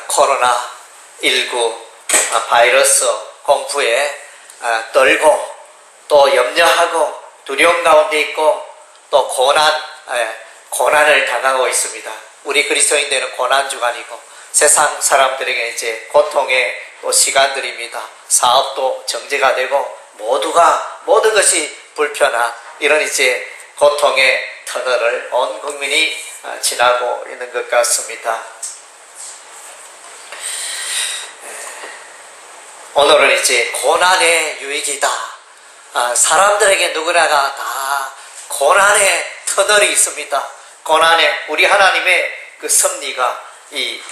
코로나19 바이러스 공포에 떨고 또 염려하고 두려움 가운데 있고 또 고난을 당하고 있습니다. 우리 그리스도인들은 고난주간이고 세상 사람들에게 이제 고통의 또 시간들입니다. 사업도 정지가 되고 모든 것이 불편한 이런 이제 고통의 터널을 온 국민이 지나고 있는 것 같습니다. 오늘은 이제 고난의 유익이다. 사람들에게 누구나가 다 고난의 터널이 있습니다. 고난의 우리 하나님의 그 섭리가 이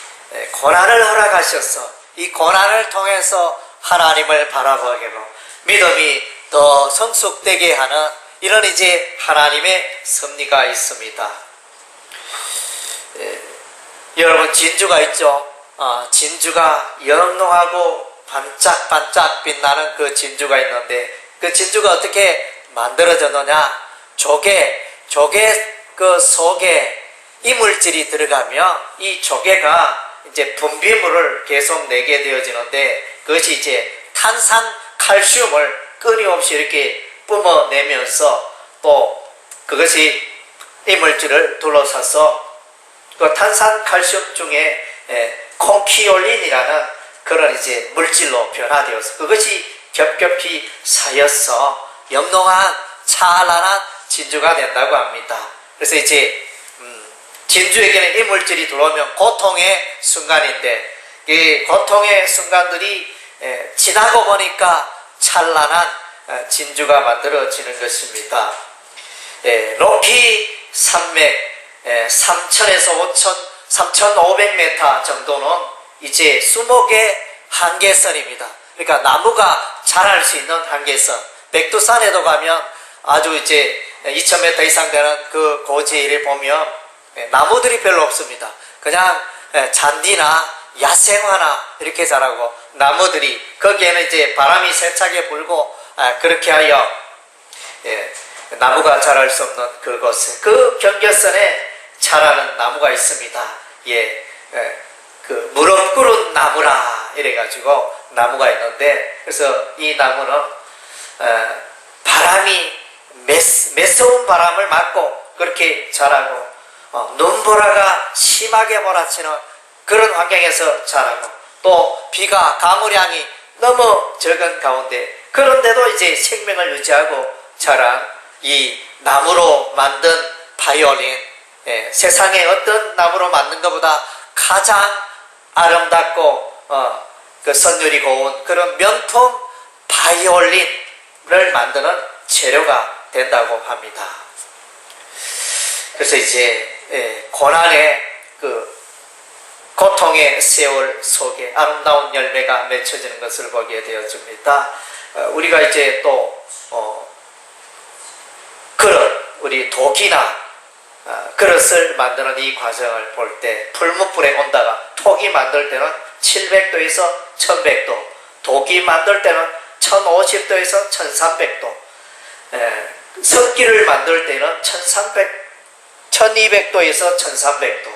고난을 허락하셔서 이 고난을 통해서 하나님을 바라보게로 믿음이 더 성숙되게 하는 이런 이제 하나님의 섭리가 있습니다. 여러분 진주가 있죠. 진주가 영롱하고 반짝반짝 빛나는 그 진주가 있는데 그 진주가 어떻게 만들어졌느냐? 조개 그 속에 이물질이 들어가면 이 조개가 이제 분비물을 계속 내게 되어지는데 그것이 이제 탄산 칼슘을 끊임없이 이렇게 뿜어내면서 또 그것이 이물질을 둘러싸서 그 탄산 칼슘 중에 콩키올린이라는 그런 이제 물질로 변화되어서 그것이 겹겹이 쌓여서 영롱한 찬란한 진주가 된다고 합니다. 그래서 이제 진주에게는 이물질이 들어오면 고통의 순간인데 이 고통의 순간들이 지나고 보니까 찬란한 진주가 만들어지는 것입니다. 높이 산맥 3,000에서 3,500m 정도는 이제 수목의 한계선입니다. 그러니까 나무가 자랄 수 있는 한계선. 백두산에도 가면 아주 이제 2,000m 이상 되는 그 고지를 보면 나무들이 별로 없습니다. 그냥 잔디나 야생화나 이렇게 자라고 나무들이 거기에는 이제 바람이 세차게 불고 그렇게 하여 나무가 자랄 수 없는 그곳에 그 경계선에 자라는 나무가 있습니다. 그 무릎 꿇은 나무라 이래가지고 나무가 있는데 그래서 이 나무는 바람이 매서운 바람을 맞고 그렇게 자라고 눈보라가 심하게 몰아치는 그런 환경에서 자라고 또 비가 강우량이 너무 적은 가운데 그런데도 이제 생명을 유지하고 자란 이 나무로 만든 바이올린 세상에 어떤 나무로 만든 것보다 가장 아름답고 그 선율이 고운 그런 명품 바이올린을 만드는 재료가 된다고 합니다. 그래서 이제 고난의 그 고통의 세월 속에 아름다운 열매가 맺혀지는 것을 보게 되어집니다. 우리가 이제 또 그릇, 우리 독이나 그릇을 만드는 이 과정을 볼 때 풀무불의 온도가 톡이 만들 때는 700도에서 1100도, 독이 만들 때는 1050도에서 1300도, 석기를 만들 때는 1200도에서 1300도,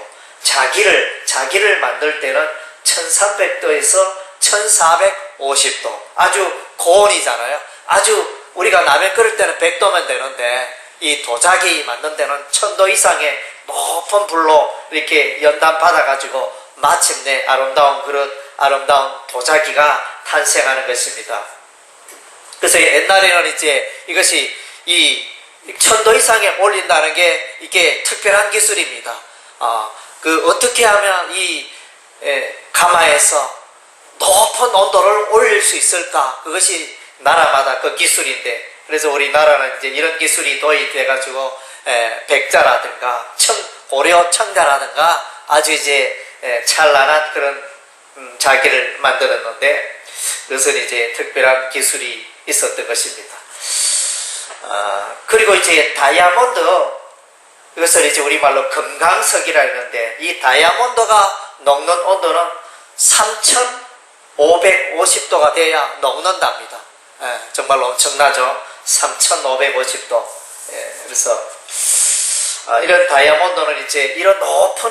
자기를 만들 때는 1300도에서 1450도, 아주 고온이잖아요. 아주 우리가 라면 끓일 때는 100도면 되는데 이 도자기 만든 데는 1000도 이상의 높은 불로 이렇게 연단 받아가지고 마침내 아름다운 그릇, 아름다운 도자기가 탄생하는 것입니다. 그래서 옛날에는 이제 이것이 이 1000도 이상에 올린다는 게 이게 특별한 기술입니다. 그 어떻게 하면 이 가마에서 높은 온도를 올릴 수 있을까? 그것이 나라마다 그 기술인데 그래서 우리나라는 이제 이런 기술이 도입돼가지고 백자라든가 고려 청자라든가 아주 이제 찬란한 그런 자기를 만들었는데 그것은 이제 특별한 기술이 있었던 것입니다. 그리고 이제 다이아몬드 이것을 이제 우리말로 금강석이라 했는데 이 다이아몬드가 녹는 온도는 3550도가 돼야 녹는답니다. 정말로 엄청나죠. 3550도. 그래서 이런 다이아몬드는 이제 이런 높은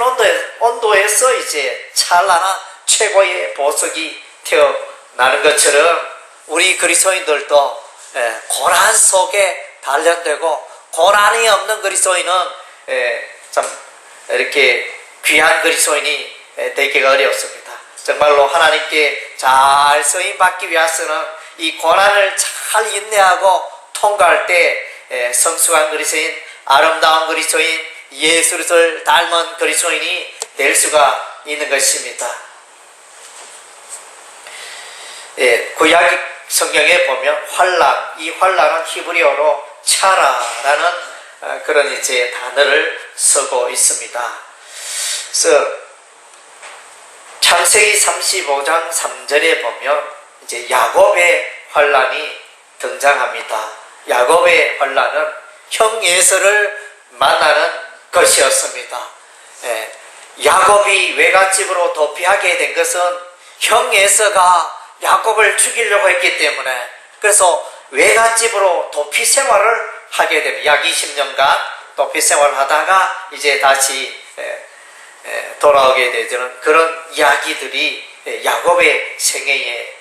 온도에서 이제 찬란한 최고의 보석이 태어나는 것처럼 우리 그리스도인들도 고난 속에 단련되고, 고난이 없는 그리스도인은 참 이렇게 귀한 그리스도인이 되기가 어렵습니다. 정말로 하나님께 잘 쓰임받기 위해서는 이 고난을 잘 인내하고 통과할 때 성숙한 그리스도인, 아름다운 그리스도인, 예수를 닮은 그리스도인이 될 수가 있는 것입니다. 구약 성경에 보면 환난, 이 환난은 히브리어로 차라라는 그런 이제 단어를 쓰고 있습니다. 그래서 창세기 35장 3절에 보면 이제 야곱의 환난이 등장합니다. 야곱의 환난은 형 에서를 만나는 것이었습니다. 야곱이 외갓집으로 도피하게 된 것은 형 에서가 야곱을 죽이려고 했기 때문에, 그래서 외갓집으로 도피 생활을 하게 됩니다. 약 20년간 도피 생활을 하다가 이제 다시 돌아오게 되는 그런 이야기들이 야곱의 생애에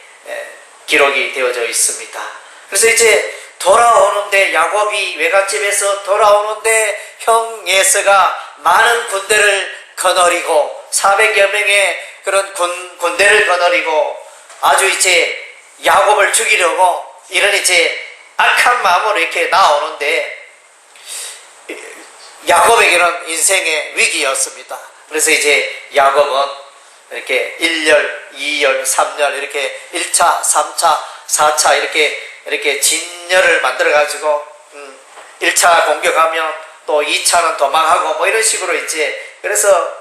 기록이 되어져 있습니다. 그래서 이제 돌아오는데, 야곱이 외갓집에서 돌아오는데 형 에서가 많은 군대를 거느리고 400여 명의 그런 군대를 거느리고 아주 이제 야곱을 죽이려고 이런 이제 악한 마음으로 이렇게 나오는데, 야곱에게는 인생의 위기였습니다. 그래서 이제 야곱은 이렇게 1열, 2열, 3열 이렇게 1차, 3차, 4차 이렇게 진열을 만들어 가지고 1차 공격하면 또 2차는 도망하고 뭐 이런 식으로 이제, 그래서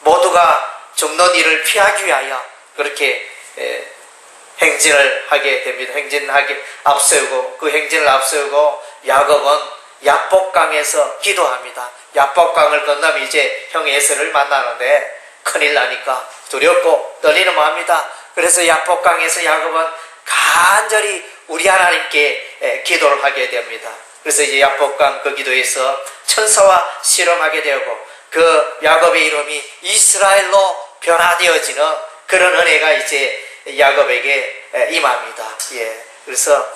모두가 죽는 일을 피하기 위하여 그렇게 행진을 하게 됩니다. 행진하게 앞세우고, 그 행진을 앞세우고 야곱은 야복강에서 기도합니다. 야복강을 건너면 이제 형 에서를 만나는데 큰일 나니까 두렵고 떨리는 마음이다. 그래서 야복강에서 야곱은 간절히 우리 하나님께 기도를 하게 됩니다. 그래서 이제 야복강 그 기도에서 천사와 실험하게 되고, 그 야곱의 이름이 이스라엘로 변화되어지는 그런 은혜가 이제 야곱에게 임합니다. 그래서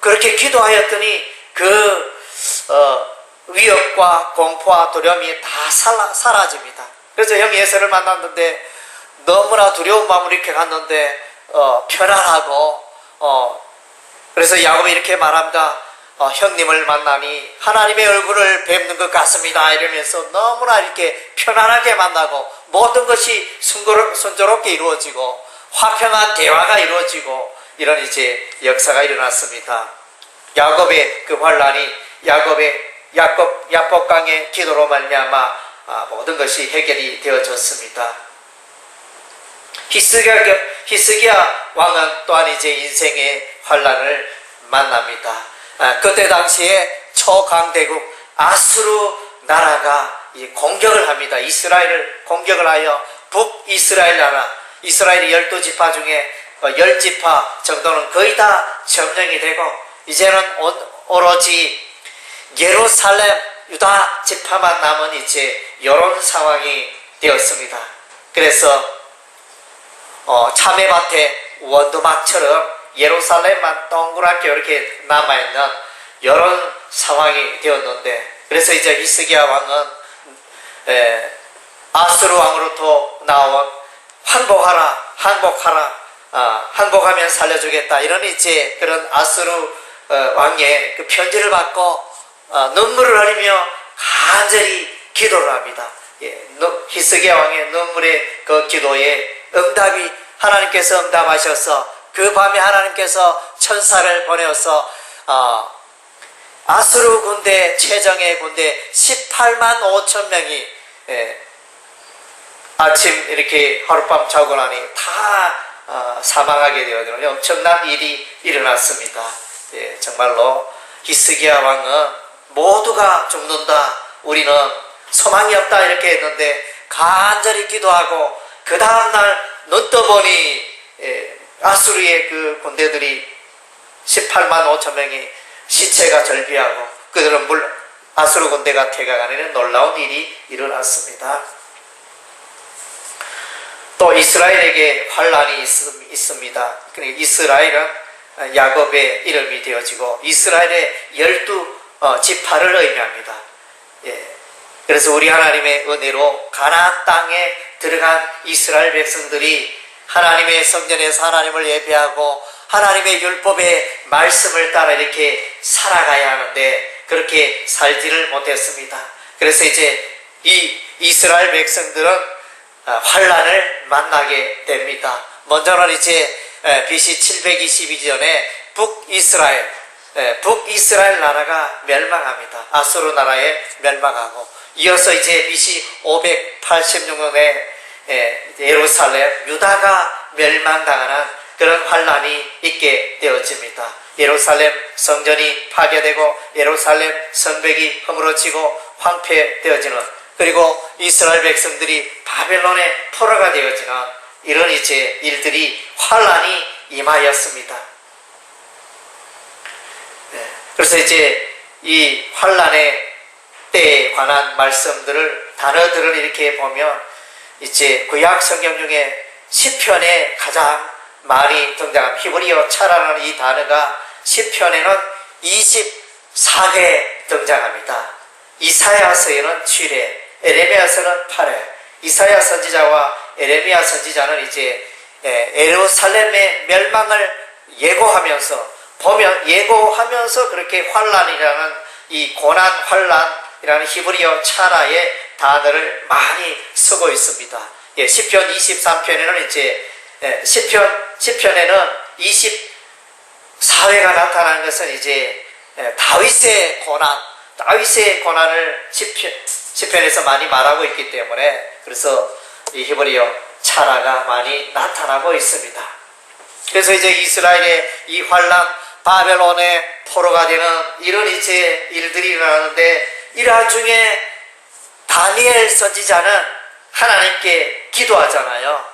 그렇게 기도하였더니 그 위협과 공포와 두려움이 다 사라집니다. 그래서 형 에서를 만났는데 너무나 두려운 마음으로 이렇게 갔는데 편안하고, 그래서 야곱이 이렇게 말합니다. 형님을 만나니 하나님의 얼굴을 뵙는 것 같습니다. 이러면서 너무나 이렇게 편안하게 만나고 모든 것이 순조롭게 이루어지고 화평한 대화가 이루어지고 이런 이제 역사가 일어났습니다. 야곱의 그 환난이 야복강의 기도로 말미암아 모든 것이 해결이 되어졌습니다. 히스기야 왕은 또한 이제 인생의 환난을 만납니다. 그때 당시에 초강대국 아수르 나라가 공격을 합니다. 이스라엘을 공격을 하여 북이스라엘 나라, 이스라엘의 12지파 중에 10지파 정도는 거의 다 점령이 되고, 이제는 오로지 예루살렘 유다 지파만 남은 이제 이런 상황이 되었습니다. 그래서 참외밭에 원두막처럼 예루살렘만 동그랗게 이렇게 남아있는 이런 상황이 되었는데, 그래서 이제 히스기야 왕은 아수르 왕으로부터 나온 항복하면 살려주겠다 이런 이제 그런 아수르 왕의 그 편지를 받고 눈물을 흘리며 간절히 기도를 합니다. 히스기야 왕의 눈물의 그 기도에 하나님께서 응답하셔서 그 밤에 하나님께서 천사를 보내어서 아수르 군대, 최정예 군대 18만 5천 명이 아침 이렇게 하룻밤 자고 나니 다 사망하게 되어지는 엄청난 일이 일어났습니다. 정말로 히스기야 왕은 모두가 죽는다, 우리는 소망이 없다 이렇게 했는데 간절히 기도하고 그 다음날 눈 떠보니 아수르의 그 군대들이 18만 5천 명이 시체가 절비하고 그들은 아수르 군대가 퇴각하는 놀라운 일이 일어났습니다. 또 또 이스라엘에게 환란이 있습니다. 그러니까 이스라엘은 야곱의 이름이 되어지고 이스라엘의 12지파를 의미합니다. 그래서 우리 하나님의 은혜로 가나안 땅에 들어간 이스라엘 백성들이 하나님의 성전에서 하나님을 예배하고 하나님의 율법의 말씀을 따라 이렇게 살아가야 하는데 그렇게 살지를 못했습니다. 그래서 이제 이 이스라엘 백성들은 환란을 만나게 됩니다. 먼저는 이제 BC 722년에 북이스라엘 나라가 멸망합니다. 아수르 나라에 멸망하고 이어서 이제 BC 586년에 예루살렘 유다가 멸망당하는 그런 환란이 있게 되어집니다. 예루살렘 성전이 파괴되고 예루살렘 성벽이 허물어지고 황폐되어지는, 그리고 이스라엘 백성들이 바벨론의 포로가 되어지는 이런 이제 일들이 환란이 임하였습니다. 그래서 이제 이 환란의 때에 관한 말씀들을 단어들을 이렇게 보면 이제 구약 성경 중에 시편에 가장 많이 등장한 히브리어 차라는 이 단어가 시편에는 24회 등장합니다. 이사야서에는 7회, 에레미야서는 8회. 이사야 선지자와 에레미야 선지자는 이제 예루살렘의 멸망을 예고하면서 그렇게 환란이라는 이 고난 환란이라는 히브리어 차라의 단어를 많이 쓰고 있습니다. 시편 23편에는 이제 시편에는 24회가 나타나는 것은 이제 다윗의 고난을 시편에서 많이 말하고 있기 때문에 그래서 이 히브리어 차라가 많이 나타나고 있습니다. 그래서 이제 이스라엘의 이 환란, 바벨론의 포로가 되는 이런 이제 일들이 일어나는데 이러한 중에 다니엘 선지자는 하나님께 기도하잖아요.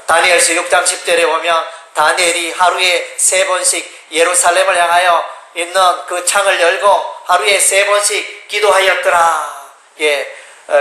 다니엘서 6장 10절에 보면 다니엘이 하루에 3번씩 예루살렘을 향하여 있는 그 창을 열고 하루에 3번씩 기도하였더라.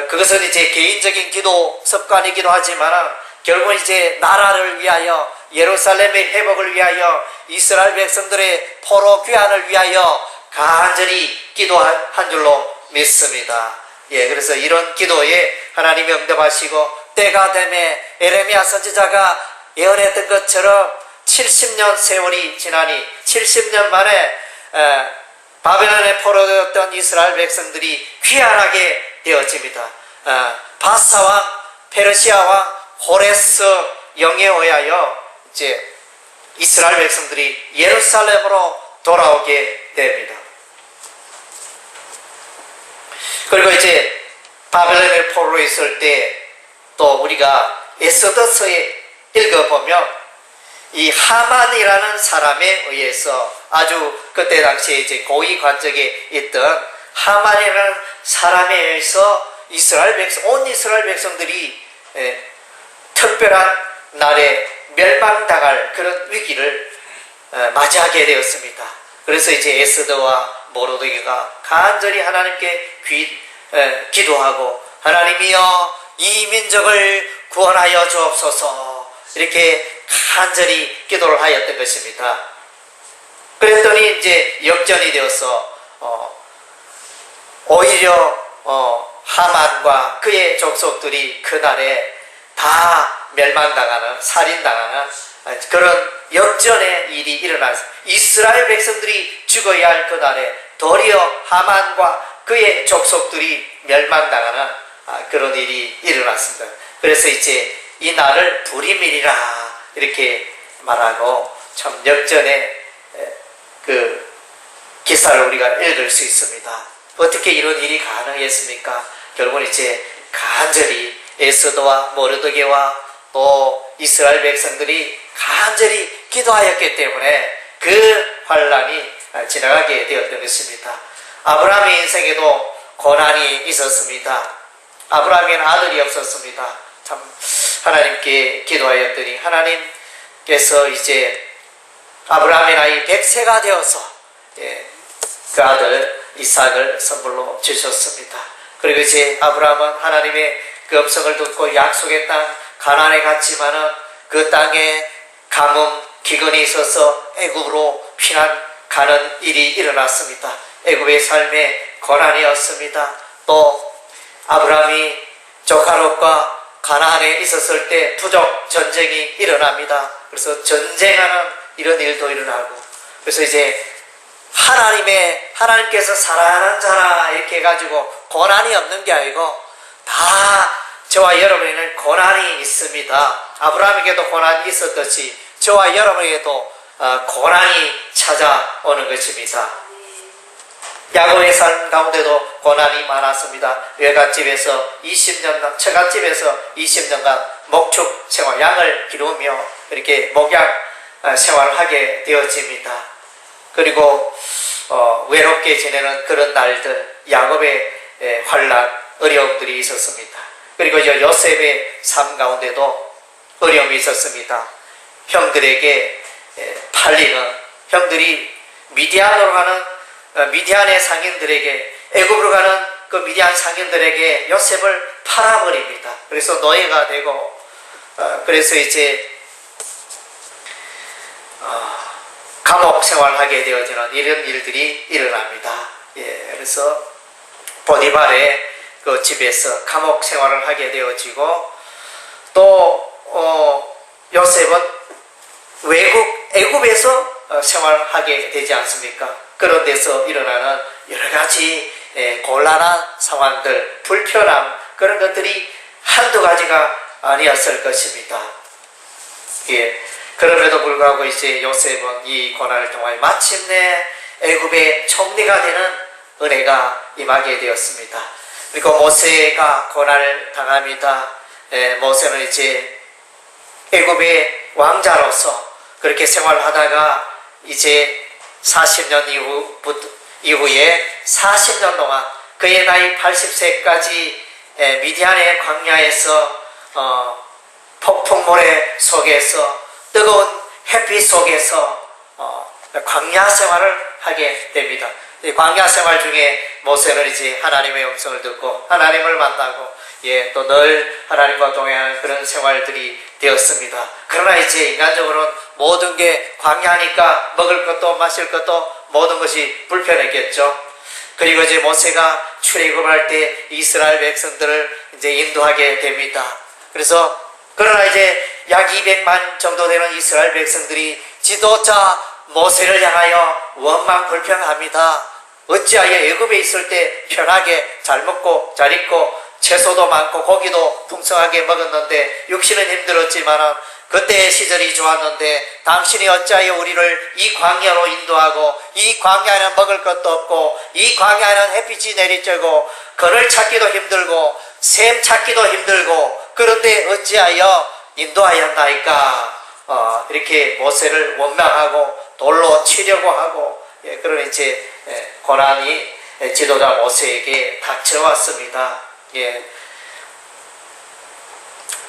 그것은 이제 개인적인 기도 습관이기도 하지만 결국은 이제 나라를 위하여 예루살렘의 회복을 위하여 이스라엘 백성들의 포로 귀환을 위하여 간절히 기도한 줄로 믿습니다. 그래서 이런 기도에 하나님이 응답하시고 때가 되매 에레미야 선지자가 예언했던 것처럼 70년 세월이 지나니 70년 만에 바벨론에 포로되었던 이스라엘 백성들이 귀환하게 되어집니다. 바사왕, 페르시아왕 호레스 영에 의하여 이제 이스라엘 백성들이 예루살렘으로 돌아오게 됩니다. 그리고 이제 바벨론에 포로로 있을 때 또 우리가 에스더서에 읽어보면 이 하만이라는 사람에 의해서 아주 그때 당시에 이제 고위 관직에 있던 하만이라는 사람에 의해서 온 이스라엘 백성들이 특별한 날에 멸망당할 그런 위기를 맞이하게 되었습니다. 그래서 이제 에스더와 모르드게가 간절히 하나님께 기도하고 하나님이여 이 민족을 구원하여 주옵소서 이렇게 간절히 기도를 하였던 것입니다. 그랬더니 이제 역전이 되어서 오히려 하만과 그의 족속들이 그날에 다 멸망당하는, 살인당하는 그런 역전의 일이 일어났습니다. 이스라엘 백성들이 죽어야 할 그날에 도리어 하만과 그의 족속들이 멸망당하는 그런 일이 일어났습니다. 그래서 이제 이 날을 불임일이라 이렇게 말하고 참 역전의 그 기사를 우리가 읽을 수 있습니다. 어떻게 이런 일이 가능했습니까? 결국은 이제 간절히 에스더와 모르드게와 또 이스라엘 백성들이 간절히 기도하였기 때문에 그 환란이 지나가게 되었던 것입니다. 아브라함의 인생에도 고난이 있었습니다. 아브라함에는 아들이 없었습니다. 참 하나님께 기도하였더니 하나님께서 이제 아브라함의 나이 100세가 되어서 그 아들 이삭을 선물로 주셨습니다. 그리고 이제 아브라함은 하나님의 그 음성을 듣고 약속의 땅 가나안에 갔지만은 그 땅에 가뭄, 기근이 있어서 애굽으로 피난 가는 일이 일어났습니다. 애굽의 삶에 고난이었습니다. 또 아브라함이 조카 롯과 가나안에 있었을 때 부족 전쟁이 일어납니다. 그래서 전쟁하는 이런 일도 일어나고, 그래서 이제 하나님께서 사랑하는 자라 이렇게 해가지고 고난이 없는 게 아니고 다 저와 여러분에는 고난이 있습니다. 아브라함에게도 고난이 있었듯이 저와 여러분에게도 고난이 찾아오는 것입니다. 야곱의 삶 가운데도 고난이 많았습니다. 외갓집에서 20년간, 처갓집에서 20년간 목축 생활, 양을 기르며 이렇게 목양 생활을 하게 되어집니다. 그리고 외롭게 지내는 그런 날들, 야곱의 환난, 어려움들이 있었습니다. 그리고 요셉의 삶 가운데도 어려움이 있었습니다. 형들에게 팔리는, 형들이 미디안으로 가는 미디안의 상인들에게, 애굽으로 가는 그 미디안 상인들에게 요셉을 팔아버립니다. 그래서 노예가 되고, 그래서 이제 감옥 생활하게 되어지는 이런 일들이 일어납니다. 그래서 보디발의 그 집에서 감옥 생활을 하게 되어지고, 또 요셉은 애굽에서 생활하게 되지 않습니까? 그런 데서 일어나는 여러 가지 곤란한 상황들, 불편함, 그런 것들이 한두 가지가 아니었을 것입니다. 그럼에도 불구하고 이제 요셉은 이 고난을 통하여 마침내 애굽의 총리가 되는 은혜가 임하게 되었습니다. 그리고 모세가 고난을 당합니다. 모세는 이제 애굽의 왕자로서 그렇게 생활하다가 이제 40년 이후에 40년 동안 그의 나이 80세까지 미디안의 광야에서 폭풍모래 속에서 뜨거운 햇빛 속에서 광야 생활을 하게 됩니다. 이 광야 생활 중에 모세는 이제 하나님의 음성을 듣고 하나님을 만나고 또 늘 하나님과 동행하는 그런 생활들이 되었습니다. 그러나 이제 인간적으로는 모든 게 광야니까 먹을 것도 마실 것도 모든 것이 불편했겠죠. 그리고 이제 모세가 출애굽할 때 이스라엘 백성들을 이제 인도하게 됩니다. 그러나 이제 약 200만 정도 되는 이스라엘 백성들이 지도자 모세를 향하여 원망 불평합니다. 어찌하여 애굽에 있을 때 편하게 잘 먹고 잘 입고 채소도 많고 고기도 풍성하게 먹었는데 육신은 힘들었지만 그때의 시절이 좋았는데 당신이 어찌하여 우리를 이 광야로 인도하고 이 광야에는 먹을 것도 없고 이 광야에는 햇빛이 내리쬐고 그늘 찾기도 힘들고 샘 찾기도 힘들고 그런데 어찌하여 인도하였나이까? 이렇게 모세를 원망하고 돌로 치려고 하고 그런 이제 고난이 지도자 모세에게 닥쳐왔습니다.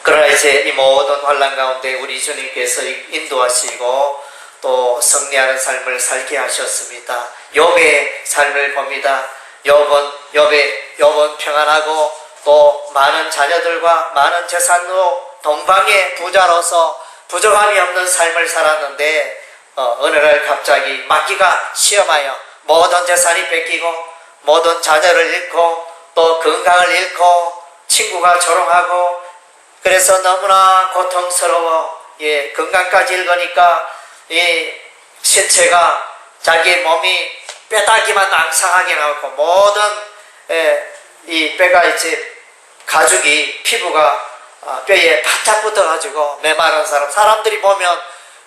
그러나 이제 이 모든 환난 가운데 우리 주님께서 인도하시고 또 승리하는 삶을 살게 하셨습니다. 욥의 삶을 봅니다. 욥은 평안하고 또 많은 자녀들과 많은 재산으로 동방의 부자로서 부족함이 없는 삶을 살았는데 어느 날 갑자기 마귀가 시험하여 모든 재산이 뺏기고 모든 자녀를 잃고 또 건강을 잃고 친구가 조롱하고 그래서 너무나 고통스러워 건강까지 잃으니까 이 신체가 자기 몸이 뼈다귀만 앙상하게 나오고 모든 이 뼈가 이제 가죽이 피부가 뼈에 바짝 붙어가지고 메마른 사람들이 보면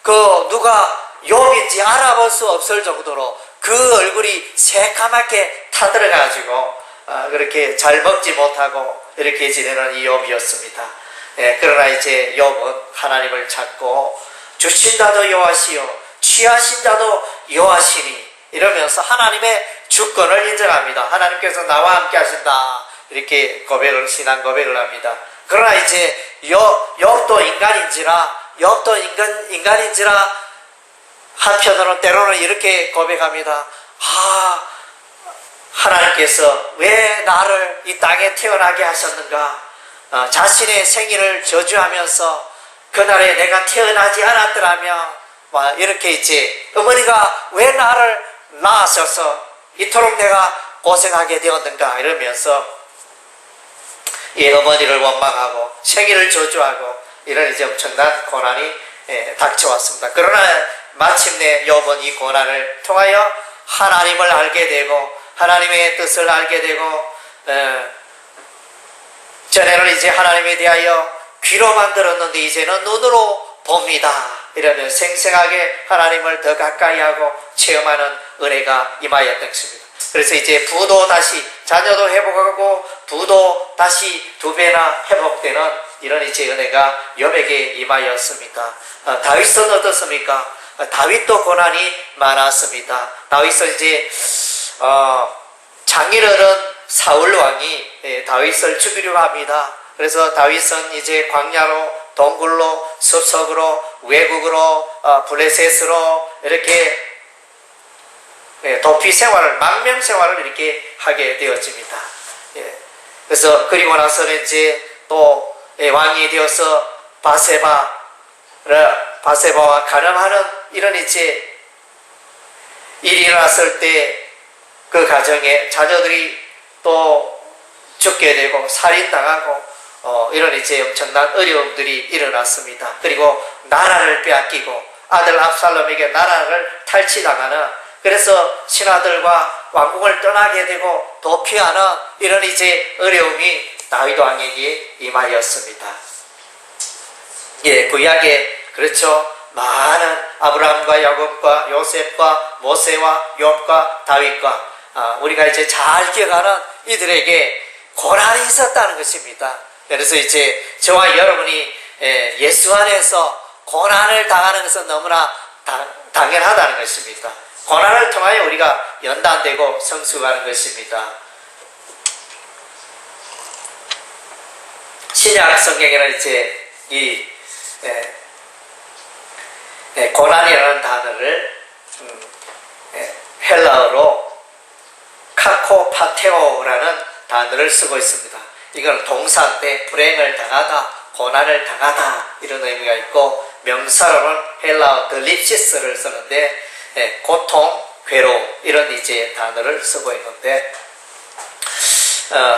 그 누가 욥인지 알아볼 수 없을 정도로 그 얼굴이 새까맣게 타들어가지고 그렇게 잘 먹지 못하고 이렇게 지내는 이 욥이었습니다. 그러나 이제 욥은 하나님을 찾고 주신자도 여호와시요 취하신 자도 여호와시니 이러면서 하나님의 주권을 인정합니다. 하나님께서 나와 함께 하신다 이렇게 신앙 고백을 합니다. 그러나 이제 욥도 인간인지라 한편으로는 때로는 이렇게 고백합니다. 하나님께서 왜 나를 이 땅에 태어나게 하셨는가? 자신의 생일을 저주하면서 그날에 내가 태어나지 않았더라면 이렇게 이제 어머니가 왜 나를 낳으셔서 이토록 내가 고생하게 되었는가 이러면서 어머니를 원망하고 생일을 저주하고 이런 이제 엄청난 고난이 닥쳐왔습니다. 그러나 마침내 욥은 이 고난을 통하여 하나님을 알게 되고 하나님의 뜻을 알게 되고 전에는 이제 하나님에 대하여 귀로만 들었는데 이제는 눈으로 봅니다. 이러면 생생하게 하나님을 더 가까이 하고 체험하는 은혜가 임하였던 것입니다. 그래서 이제 부도 다시 자녀도 회복하고 부도 다시 2배나 회복되는 이런 이제 은혜가 욥에게 임하였습니다. 다윗은 어떻습니까? 다윗도 고난이 많았습니다. 다윗은 이제 장인어른 사울 왕이 다윗을 죽이려고 합니다. 그래서 다윗은 이제 광야로 동굴로 숲속으로 외국으로 블레셋으로 이렇게 도피 생활을 망명 생활을 이렇게 하게 되었습니다. 그래서 그리고 나서는 이제 또 왕이 되어서 바세바와 가늠하는 이런 이제 일이 일어났을 때 그 가정에 자녀들이 또 죽게 되고 살인당하고 이런 이제 엄청난 어려움들이 일어났습니다. 그리고 나라를 빼앗기고 아들 압살롬에게 나라를 탈취당하는 그래서 신하들과 왕궁을 떠나게 되고 도피하는 이런 이제 어려움이 다윗 왕에게 임하였습니다. 구약에 그렇죠. 많은 아브라함과 야곱과 요셉과 모세와 욥과 다윗과 우리가 이제 잘 기억하는 이들에게 고난이 있었다는 것입니다. 그래서 이제 저와 여러분이 예수 안에서 고난을 당하는 것은 너무나 당연하다는 것입니다. 고난을 통하여 우리가 연단되고 성숙하는 것입니다. 신약 성경에는 이제 이 고난이라는 단어를 헬라어로 카코파테오라는 단어를 쓰고 있습니다. 이건 동사인데 불행을 당하다, 고난을 당하다 이런 의미가 있고 명사로는 헬라어 들립시스를 쓰는데 고통, 괴로움 이런 이제 단어를 쓰고 있는데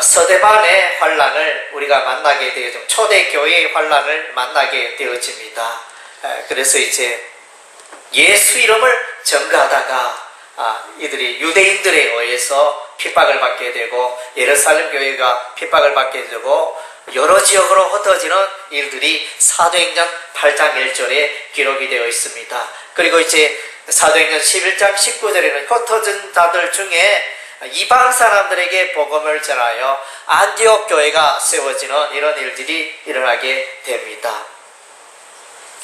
서대반의 환란을 우리가 만나게 되어집니다. 초대교회의 환란을 만나게 되어집니다. 그래서 이제 예수 이름을 전가하다가 이들이 유대인들에 의해서 핍박을 받게 되고 예루살렘 교회가 핍박을 받게 되고 여러 지역으로 흩어지는 일들이 사도행전 8장 1절에 기록이 되어 있습니다. 그리고 이제 사도행전 11장 19절에는 흩어진 자들 중에 이방 사람들에게 복음을 전하여 안디옥 교회가 세워지는 이런 일들이 일어나게 됩니다.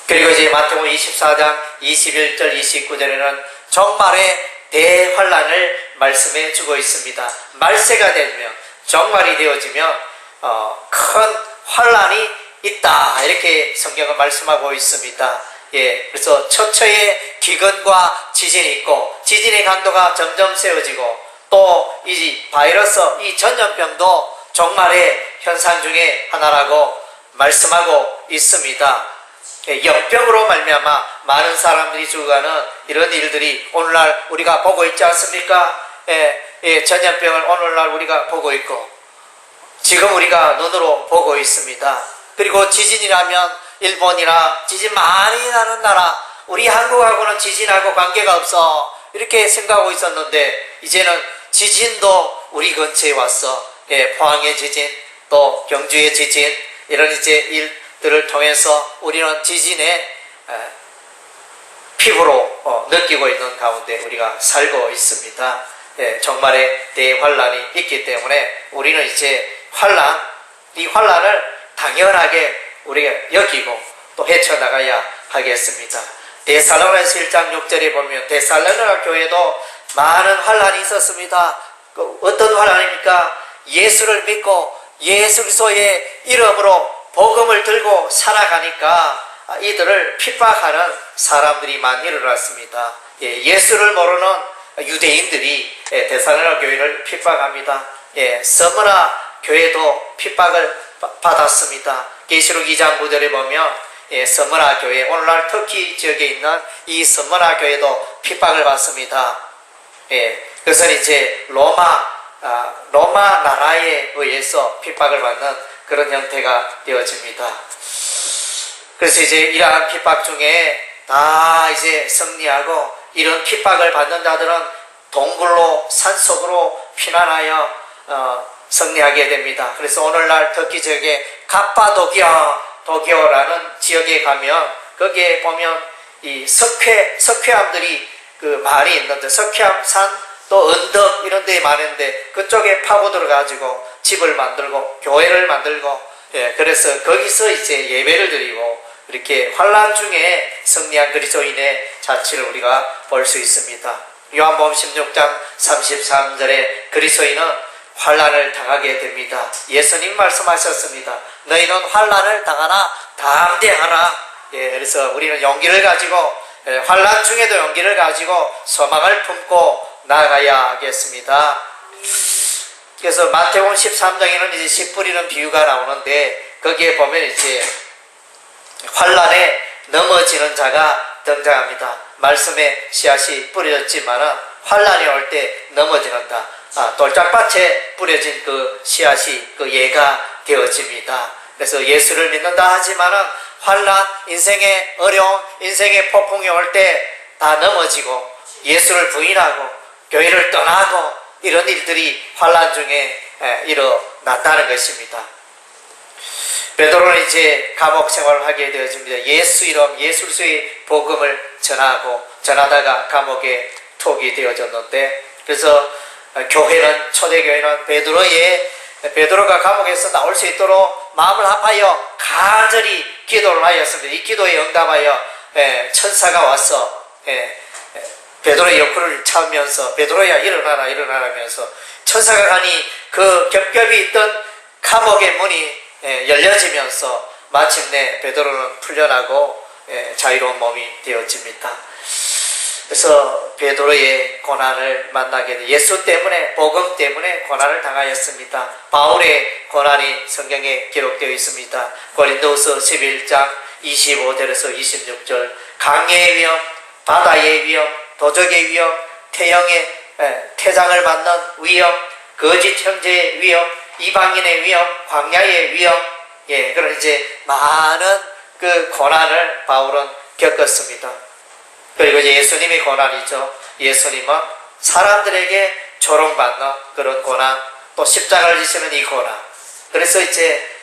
그리고 이제 마태복음 24장 21절 29절에는 종말의 대환란을 말씀해 주고 있습니다. 말세가 되면 종말이 되어지면 큰 환란이 있다 이렇게 성경은 말씀하고 있습니다. 그래서 처처에 기근과 지진이 있고 지진의 강도가 점점 세워지고 또 이 바이러스 이 전염병도 종말의 현상 중에 하나라고 말씀하고 있습니다. 역병으로 말미암아 많은 사람들이 죽어가는 이런 일들이 오늘날 우리가 보고 있지 않습니까? 전염병을 오늘날 우리가 보고 있고 지금 우리가 눈으로 보고 있습니다. 그리고 지진이라면 일본이나 지진 많이 나는 나라 우리 한국하고는 지진하고 관계가 없어 이렇게 생각하고 있었는데 이제는 지진도 우리 근처에 왔어. 포항의 지진 또 경주의 지진 이런 이제 일들을 통해서 우리는 지진의 피부로 느끼고 있는 가운데 우리가 살고 있습니다. 정말의 대환란이 있기 때문에 우리는 이제 이 환란을 당연하게 우리가 여기고 또 헤쳐나가야 하겠습니다. 데살로니가서 1장 6절에 보면 데살로니가 교회도 많은 환란이 있었습니다. 어떤 환란입니까? 예수를 믿고 예수 그리스도의 이름으로 복음을 들고 살아가니까 이들을 핍박하는 사람들이 많이 일어났습니다. 예수를 모르는 유대인들이 데살로니가 교회를 핍박합니다. 스무나 교회도 핍박을 받았습니다. 계시록 2장 9절에 보면 스무나 교회, 오늘날 터키 지역에 있는 이 스무나 교회도 핍박을 받습니다. 그것은 이제 로마 나라에 의해서 핍박을 받는 그런 형태가 되어집니다. 그래서 이제 이러한 핍박 중에 다 이제 승리하고, 이런 핍박을 받는 자들은 동굴로 산속으로 피난하여 승리하게 됩니다. 그래서 오늘날 터키 지역에 갑바도기아라는 지역에 가면 거기에 보면 이 석회암들이 많이 있는데, 석회암산 또 언덕 이런 데 많은데 그쪽에 파고들어 가지고 집을 만들고 교회를 만들고, 그래서 거기서 이제 예배를 드리고, 이렇게 환난 중에 승리한 그리스도인의 자취를 우리가 볼 수 있습니다. 요한복음 16장 33절에 그리스도인은 환난을 당하게 됩니다. 예수님 말씀하셨습니다. 너희는 환난을 당하나 담대하라. 그래서 우리는 용기를 가지고, 환난 중에도 용기를 가지고 소망을 품고 나아가야겠습니다. 그래서 마태복음 13장에는 이제 씨 뿌리는 비유가 나오는데, 거기에 보면 이제 환난에 넘어지는 자가 등장합니다. 말씀에 씨앗이 뿌려졌지만은 환난이 올 때 넘어지는다. 돌짝밭에 뿌려진 그 씨앗이 그 예가 되어집니다. 그래서 예수를 믿는다 하지만은 환난, 인생의 어려움, 인생의 폭풍이 올 때 다 넘어지고 예수를 부인하고 교회를 떠나고 이런 일들이 환난 중에 일어났다는 것입니다. 베드로는 이제 감옥 생활을 하게 되어집니다. 예수 이름, 예수 그리스도의 복음을 전하다가 감옥에 투옥이 되어졌는데, 그래서 교회는, 초대교회는 베드로가 감옥에서 나올 수 있도록 마음을 합하여 간절히 기도를 하였습니다. 이 기도에 응답하여 천사가 와서 베드로의 옆구리를 차면서 베드로야 일어나라 일어나라면서 천사가 가니 그 겹겹이 있던 감옥의 문이 열려지면서 마침내 베드로는 풀려나고 자유로운 몸이 되어집니다. 그래서 베드로의 고난을 만나게 돼 예수 때문에, 복음 때문에 고난을 당하였습니다. 바울의 고난이 성경에 기록되어 있습니다. 고린도후서 11장 25절에서 26절, 강의 위험, 바다의 위험, 도적의 위험, 태형의 태장을 받는 위험, 거짓 형제의 위험, 이방인의 위험, 광야의 위험, 그런 이제 많은 그 고난을 바울은 겪었습니다. 그리고 이제 예수님의 고난이죠. 예수님은 사람들에게 조롱받는 그런 고난, 또 십자가를 지시는 이 고난. 그래서 이제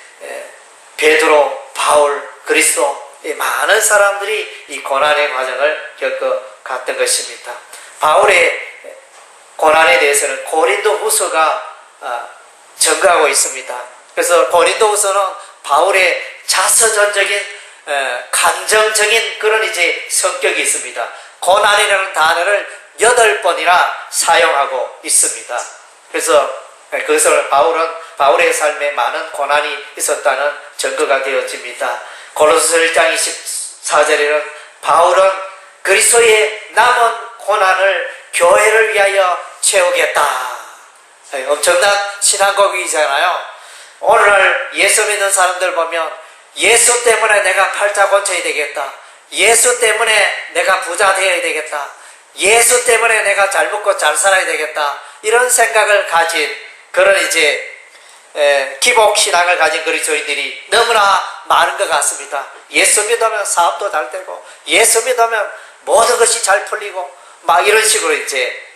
베드로, 바울, 그리스도, 이 많은 사람들이 이 고난의 과정을 겪어갔던 것입니다. 바울의 고난에 대해서는 고린도 후서가 증거하고 있습니다. 그래서 고린도 후서는 바울의 자서전적인 감정적인 그런 이제 성격이 있습니다. 고난이라는 단어를 8번이나 사용하고 있습니다. 그래서 그것을 바울의 삶에 많은 고난이 있었다는 증거가 되어집니다. 고린도서 1장 24절에는 바울은 그리스도의 남은 고난을 교회를 위하여 채우겠다. 엄청난 신앙고백이잖아요. 오늘날 예수 믿는 사람들 보면 예수 때문에 내가 팔자 고쳐야 되겠다. 예수 때문에 내가 부자 되어야 되겠다. 예수 때문에 내가 잘 먹고 잘 살아야 되겠다. 이런 생각을 가진 그런 이제 기복 신앙을 가진 그리스도인들이 너무나 많은 것 같습니다. 예수 믿으면 사업도 잘 되고, 예수 믿으면 모든 것이 잘 풀리고, 막 이런 식으로 이제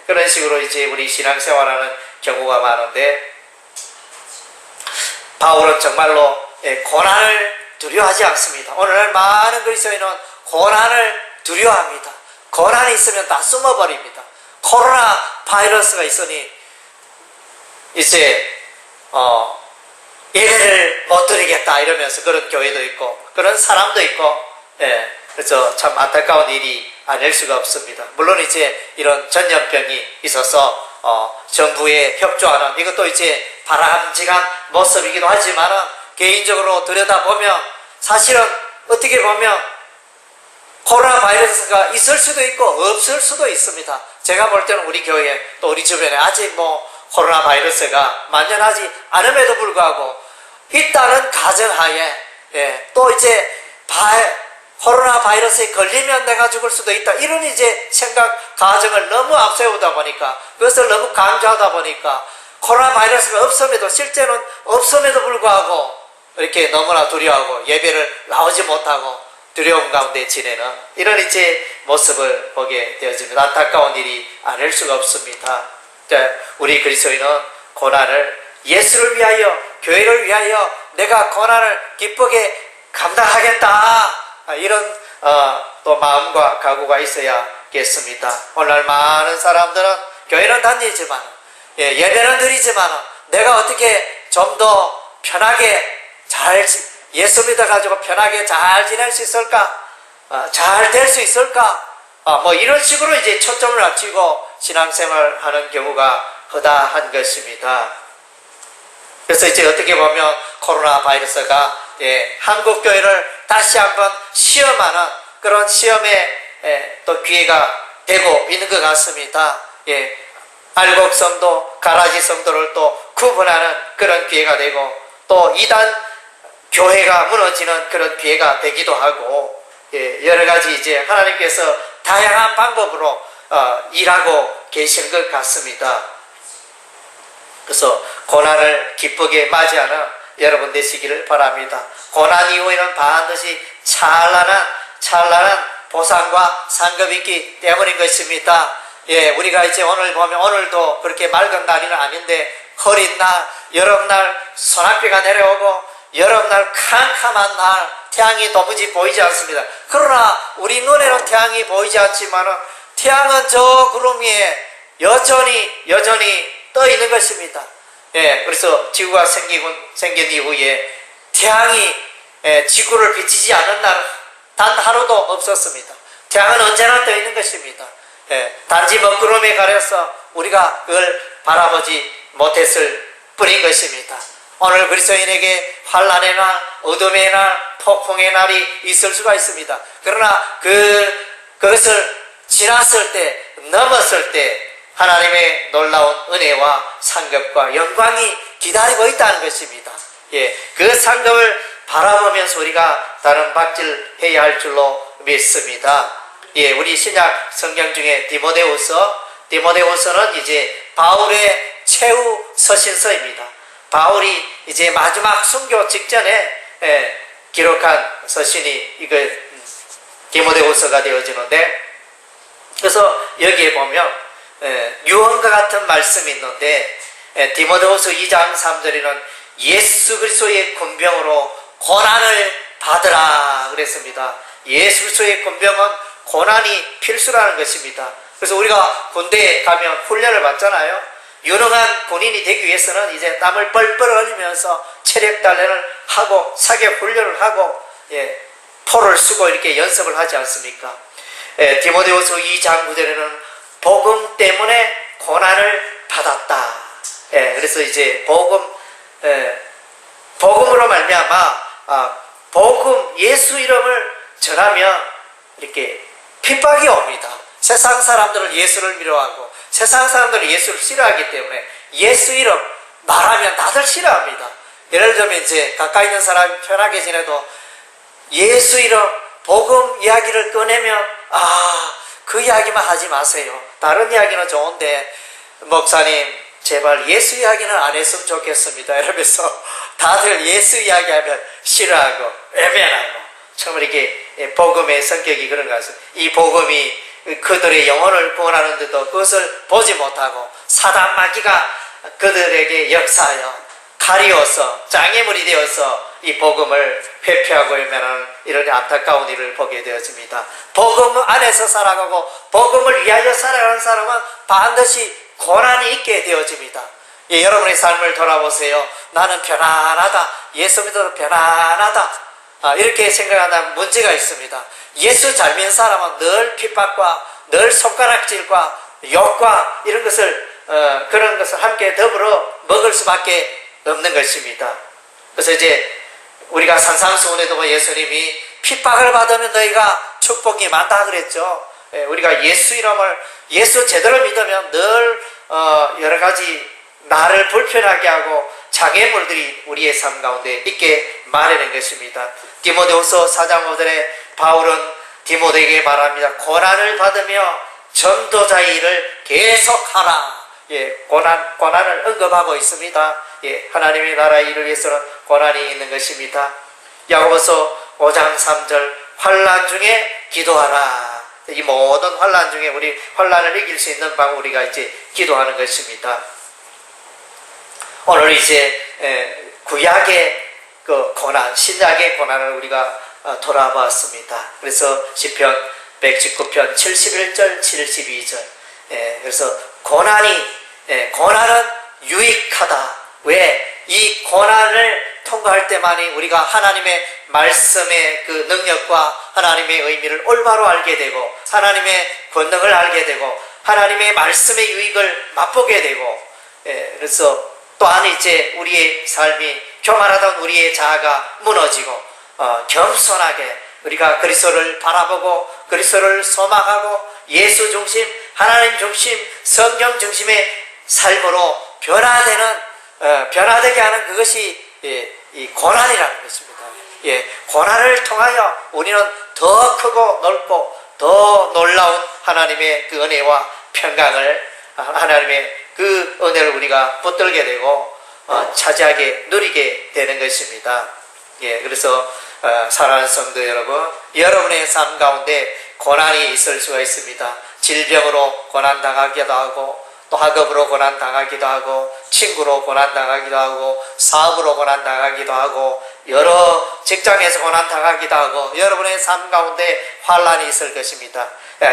그런 식으로 이제 우리 신앙생활하는 경우가 많은데, 바울은 정말로 고난을 두려워하지 않습니다. 오늘날 많은 그리스도인은 고난을 두려워합니다. 고난이 있으면 다 숨어버립니다. 코로나 바이러스가 있으니 이제 예배를 못 드리겠다 이러면서 그런 교회도 있고 그런 사람도 있고, 그래서 참 안타까운 일이 아닐 수가 없습니다. 물론 이제 이런 전염병이 있어서 정부에 협조하는, 이것도 이제 바람직한 모습이기도 하지만은 개인적으로 들여다보면 사실은 어떻게 보면 코로나 바이러스가 있을 수도 있고 없을 수도 있습니다. 제가 볼 때는 우리 교회 또 우리 주변에 아직 코로나 바이러스가 만연하지 않음에도 불구하고 있다는 가정하에, 또 이제 코로나 바이러스에 걸리면 내가 죽을 수도 있다, 이런 이제 생각 가정을 너무 앞세우다 보니까, 그것을 너무 강조하다 보니까 코로나 바이러스가 없음에도, 실제는 없음에도 불구하고 이렇게 너무나 두려워하고 예배를 나오지 못하고 두려움 가운데 지내는 이런 이제 모습을 보게 되어집니다. 안타까운 일이 아닐 수가 없습니다. 우리 그리스도인은 고난을 예수를 위하여, 교회를 위하여 내가 고난을 기쁘게 감당하겠다, 이런 또 마음과 각오가 있어야겠습니다. 오늘 많은 사람들은 교회는 다니지만, 예배는 드리지만 내가 어떻게 좀 더 편하게 잘 예수 믿어가지고 편하게 잘 지낼 수 있을까, 잘 될 수 있을까, 뭐 이런 식으로 이제 초점을 맞추고 신앙생활을 하는 경우가 허다한 것입니다. 그래서 이제 어떻게 보면 코로나 바이러스가 한국 교회를 다시 한번 시험하는 그런 시험에 또 기회가 되고 있는 것 같습니다. 알곡 성도, 가라지 성도를 또 구분하는 그런 기회가 되고, 또 이단 교회가 무너지는 그런 기회가 되기도 하고, 여러 가지 이제 하나님께서 다양한 방법으로 일하고 계시는 것 같습니다. 그래서 고난을 기쁘게 맞이하는 여러분 되시기를 바랍니다. 고난 이후에는 반드시 찬란한 보상과 상급이 있기 때문인 것입니다. 우리가 이제 오늘 보면, 오늘도 그렇게 맑은 날은 아닌데 흐린 날, 여름날 소낙비가 내려오고, 여름날 캄캄한 날 태양이 도무지 보이지 않습니다. 그러나 우리 눈에는 태양이 보이지 않지만 태양은 저 구름 위에 여전히 떠 있는 것입니다. 그래서 지구가 생긴 이후에 태양이 지구를 비치지 않은 날 단 하루도 없었습니다. 태양은 언제나 떠 있는 것입니다. 단지 먹구름에 가려서 우리가 그걸 바라보지 못했을 뿐인 것입니다. 오늘 그리스도인에게 환난의 날, 어둠의 날, 폭풍의 날이 있을 수가 있습니다. 그러나 그것을 지났을 때, 넘었을 때 하나님의 놀라운 은혜와 상급과 영광이 기다리고 있다는 것입니다. 그 상급을 바라보면서 우리가 다른 박질해야 할 줄로 믿습니다. 우리 신약 성경 중에 디모데후서는 이제 바울의 최후 서신서입니다. 바울이 이제 마지막 순교 직전에 기록한 서신이 이걸 디모데후서가 되어지는데, 그래서 여기에 보면 유언과 같은 말씀이 있는데, 디모데후서 2장 3절에는 예수 그리스도의 군병으로 고난을 받으라 그랬습니다. 예수 그리스도의 군병은 고난이 필수라는 것입니다. 그래서 우리가 군대에 가면 훈련을 받잖아요. 유능한 군인이 되기 위해서는 이제 땀을 뻘뻘 흘리면서 체력 단련을 하고 사격 훈련을 하고 포를 쓰고 이렇게 연습을 하지 않습니까? 디모데후서 2장 9절에는 복음 때문에 고난을 받았다. 그래서 이제 복음으로 말미암아 복음, 예수 이름을 전하면 이렇게 핍박이 옵니다. 세상 사람들은 예수를 미워하고 세상 사람들은 예수를 싫어하기 때문에 예수 이름 말하면 다들 싫어합니다. 예를 들면 이제 가까이 있는 사람이 편하게 지내도 예수 이름 복음 이야기를 꺼내면 그 이야기만 하지 마세요. 다른 이야기는 좋은데 목사님 제발 예수 이야기는 안 했으면 좋겠습니다 이러면서 다들 예수 이야기하면 싫어하고 외면하고, 정말 이게 복음의 성격이 그런 것 같습니다. 이 복음이 그들의 영혼을 구원하는데도 그것을 보지 못하고 사단 마귀가 그들에게 역사하여 가리워서 장애물이 되어서 이 복음을 회피하고 외면하는 이런 안타까운 일을 보게 되어집니다. 복음 안에서 살아가고 복음을 위하여 살아가는 사람은 반드시 고난이 있게 되어집니다. 여러분의 삶을 돌아보세요. 나는 편안하다, 예수 믿어도 편안하다, 이렇게 생각한다면 문제가 있습니다. 예수 잘 믿는 사람은 늘 핍박과 늘 손가락질과 욕과 이런 것을 그런 것을 함께 더불어 먹을 수밖에 없는 것입니다. 그래서 이제 우리가 산상수훈에도 보면 예수님이 핍박을 받으면 너희가 축복이 많다 그랬죠. 우리가 예수 이름을 예수 제대로 믿으면 늘 여러 가지 나를 불편하게 하고 장애물들이 우리의 삶 가운데 있게 마련한 것입니다. 디모데후서 4장 5절에 바울은 디모데에게 말합니다. 고난을 받으며 전도자의 일을 계속하라. 예, 고난을 언급하고 있습니다. 예, 하나님의 나라의 일을 위해서는 고난이 있는 것입니다. 야고보서 5장 3절 환난 중에 기도하라. 이 모든 환난 중에 우리 환난을 이길 수 있는 방법 우리가 이제 기도하는 것입니다. 오늘 이제 구약의 그 고난, 신약의 고난을 우리가 돌아봤습니다. 그래서 시편 119편 71절, 72절. 그래서 고난은 유익하다. 왜? 이 고난을 통과할 때만이 우리가 하나님의 말씀의 그 능력과 하나님의 의미를 올바로 알게 되고 하나님의 권능을 알게 되고 하나님의 말씀의 유익을 맛보게 되고 그래서 또한 이제 우리의 삶이 교만하던 우리의 자아가 무너지고 겸손하게 우리가 그리스도를 바라보고 그리스도를 소망하고 예수 중심, 하나님 중심, 성경 중심의 삶으로 변화되게 하는 그것이 이 고난이라는 것입니다. 예, 고난을 통하여 우리는 더 크고 넓고 더 놀라운 하나님의 그 은혜와 평강을 하나님의 그 은혜를 우리가 붙들게 되고 차지하게 누리게 되는 것입니다. 예, 그래서 사랑하는 성도 여러분, 여러분의 삶 가운데 고난이 있을 수가 있습니다. 질병으로 고난당하기도 하고 또 학업으로 고난당하기도 하고 친구로 고난당하기도 하고 사업으로 고난당하기도 하고 여러 직장에서 고난당하기도 하고 여러분의 삶 가운데 환난이 있을 것입니다.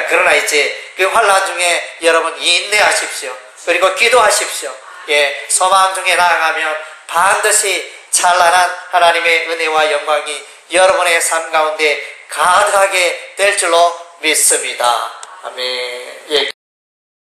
그러나 이제 그 환난 중에 여러분 인내하십시오. 그리고 기도하십시오. 예, 소망 중에 나아가면 반드시 찬란한 하나님의 은혜와 영광이 여러분의 삶 가운데 가득하게 될 줄로 믿습니다. 아멘. 예.